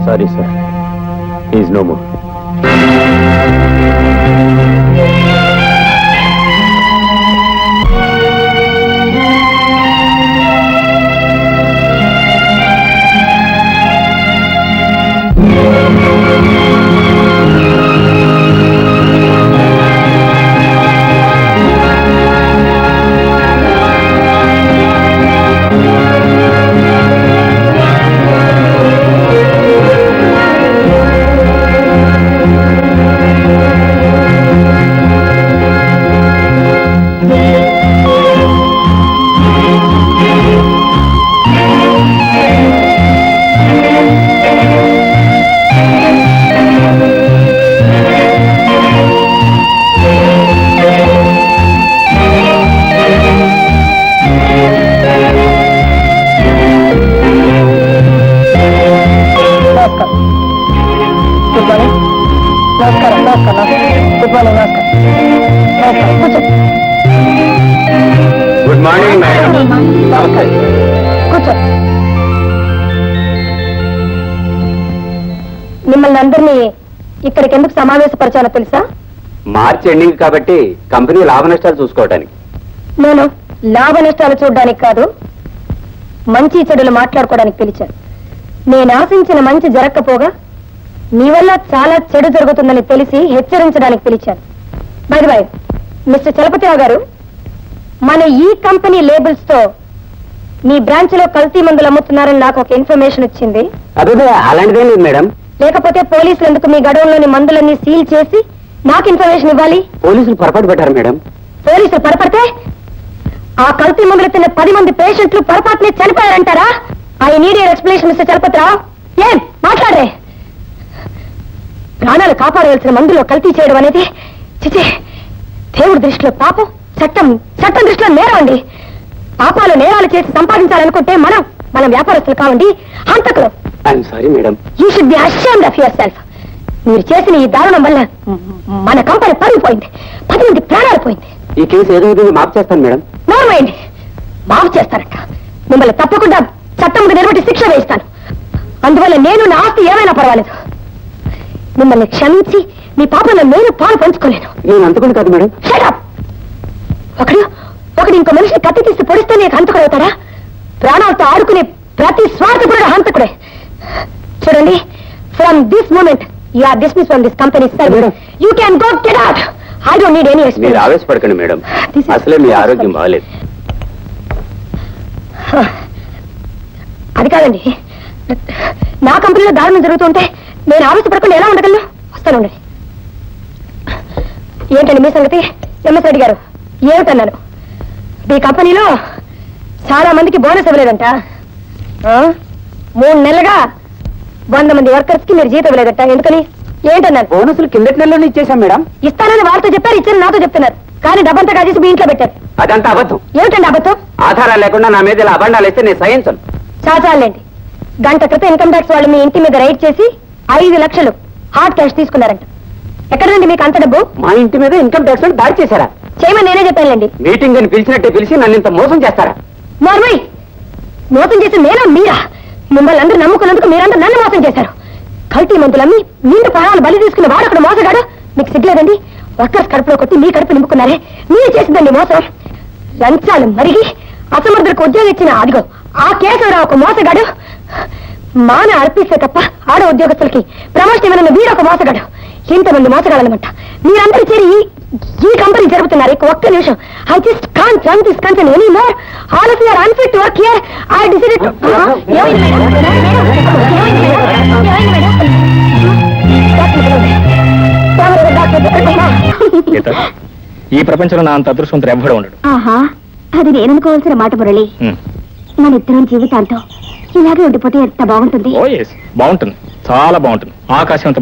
Sorry sir, is no more. Good morning madam. కూర్చో. మిమ్మల్ని అందరినీ ఇక్కడికి ఎందుకు సమావేశపరిచానో తెలుసా? మార్చ్ ఎండింగ్ కాబట్టి కంపెనీ లాభ నష్టాలు చూసుకోవడానికి. నేను లాభ నష్టాలు చూడడానికి కాదు, మంచి చెడులు మాట్లాడుకోవడానికి పిలిచాను. నేను ఆశించిన మంచి జరగకపోగా మీ వల్ల చాలా చెడు జరుగుతుందని తెలిసి హెచ్చరించడానికి పిలిచాను. By the way, mister Chalapathirao garu, మన ఈ కంపెనీ లేబుల్స్ తో మీ బ్రాంచ్ లో కల్తీ మందులు అమ్ముతున్నారని నాకు ఒక ఇన్ఫర్మేషన్ వచ్చింది. అదే అలాంటిదే లేదు మేడం. లేకపోతే పోలీసులు ఎందుకు మీ గడవంలోని మందులన్నీ సీల్ చేసి నాకు ఇన్ఫర్మేషన్ ఇవ్వాలి? పోలీసులు పొరపాటు పెట్టారు మేడం. పోలీసులు పొరపడితే ఆ కల్తీ మందులు తిన్న 10 మంది పేషెంట్లు పొరపాటునే చనిపోయారంటారా? I need your explanation mister Chalapathi Rao. ఏం మాట్లాడే? ప్రాణాలు కాపాడవలసిన మందులో కల్తీ చేయడం అనేది చిచి, దేవుడి దృష్టిలో పాపం, చట్టం దృష్టిలో నేరం అండి. పాపాలు నేరాలు చేసి సంపాదించాలనుకుంటే మనం వ్యాపారస్తులు కావండి, హంతకులు. I'm sorry madam. You should be ashamed of yourself. మీరు చేసిన ఈ దారుణం వల్ల మన కంపెనీ పడిపోయింది, 10 మంది ప్రాణాలు పోయింది. ఈ కేసు ఏదో విధంగా మాఫ్ చేస్తాను మేడం. నోర్మైండి, మాఫ్ చేస్తారట. మిమ్మల్ని తప్పకుండా చట్టం ముందు నిలబెట్టి శిక్ష వేయిస్తాను. అందువల్ల నేను నా ఆస్తి ఏమైనా పర్వాలేదు. మిమ్మల్ని క్షమించి మీ పాపంలో నేను పాలు పంచుకోలేను. నేను అంతకుండా కాదు మేడం. ఒకడు ఇంకో మనిషిని కత్తి తీసి పొడిస్తే నీకు హంతకుడు అవుతాడా? ప్రాణాలతో ఆడుకునే ప్రతి స్వార్థకుడు హంతకుడే. చూడండి, from this moment you are dismiss from this company service. You can go get out. I don't need any explanation. మీరు ఆవేశపడకండి మేడం, అసలే మీ ఆరోగ్యం బాగాలేదు. అది కాదండి, నా కంపెనీలో దారుణం జరుగుతుంటే నేను ఆవేశపడకుండా ఎలా ఉండగలను? వస్తానండి. ఏంటండి మీ సంగతి? ఎంఎస్ రెడ్డి గారు, ఏమిటన్నాను? మీ కంపెనీలో చాలా మందికి బోనస్ ఇవ్వలేదంట. 3 నెలలుగా 100 మంది వర్కర్స్ కి మీరు జీతం ఇవ్వలేదంట. ఎందుకని? ఏంటన్నారు? బోనసులు కిందటి నెలలో ఇచ్చేసాం మేడం. ఇస్తానని వాళ్ళతో చెప్పారు, ఇచ్చారని నాతో చెప్తున్నారు. కానీ డబ్బంతా కాజేసి మీ ఇంట్లో పెట్టారు. అదంతా అబద్ధం. ఏమిటండి అబద్ధం? ఆధారాలు లేకుండా నా మీద ఇలా అబండాలు ఇస్తే నేను సహించను. చాచాలండి, గంట క్రితం ఇన్కమ్ ట్యాక్స్ వాళ్ళు మీ ఇంటి మీద రైడ్ చేసి 5 లక్షలు హార్డ్ క్యాష్ తీసుకున్నారంట. ఎక్కడండి మీకు అంత డబ్బు? మా ఇంటి మీద ఇన్కమ్ ట్యాక్స్ దాడి చేశారా? చేయమని నేనే చెప్పానండి. మీటింగ్ అని పిలిచినట్టే పిలిచి నన్ను ఇంత మోసం చేస్తారా? నార్మల్ మోసం చేసి నేనా మీరా? మిమ్మల్ని అందరూ నమ్ముకున్నందుకు మీరందరూ నన్ను మోసం చేశారు. కల్తీ మందులమ్మి నిండు ప్రాణాలు బలి తీసుకున్న వాడు అక్కడ మోసగాడు. మీకు సిగ్గులేదండి? వర్కర్స్ కడుపులో కొట్టి మీ కడుపు నింపుకున్నారే, మీరు చేసిందండి మోసం. లంచాలు మరిగి అసమర్థులకు ఉద్యోగం ఇచ్చిన అదిగో ఆ కేశవరావు ఒక మోసగాడు. మాన అర్పిస్తే తప్ప ఆడ ఉద్యోగస్తులకి ప్రమోషన్ ఇవ్వనున్న వీడొక మోసగాడు. ఇంతమంది మోసగాళ్ళనమాట. మీరందరూ చేరి ఈ కంపెనీ జరుగుతున్నారు. ఒక్క నిమిషం. I just can't run this company any more. All of you are unfit to work here. I decided to ఈ ప్రపంచంలో నా అంత అదృష్టవంతుడు ఎవ్వడు ఉండడు. అది నేననుకోవాల్సిన మాట మురళి. మన ఇద్దరం జీవితాంతో ఇలాగే ఉండిపోతే ఎంత బాగుంటుంది. బాగుంటుంది, చాలా బాగుంటుంది. ఆకాశం అంత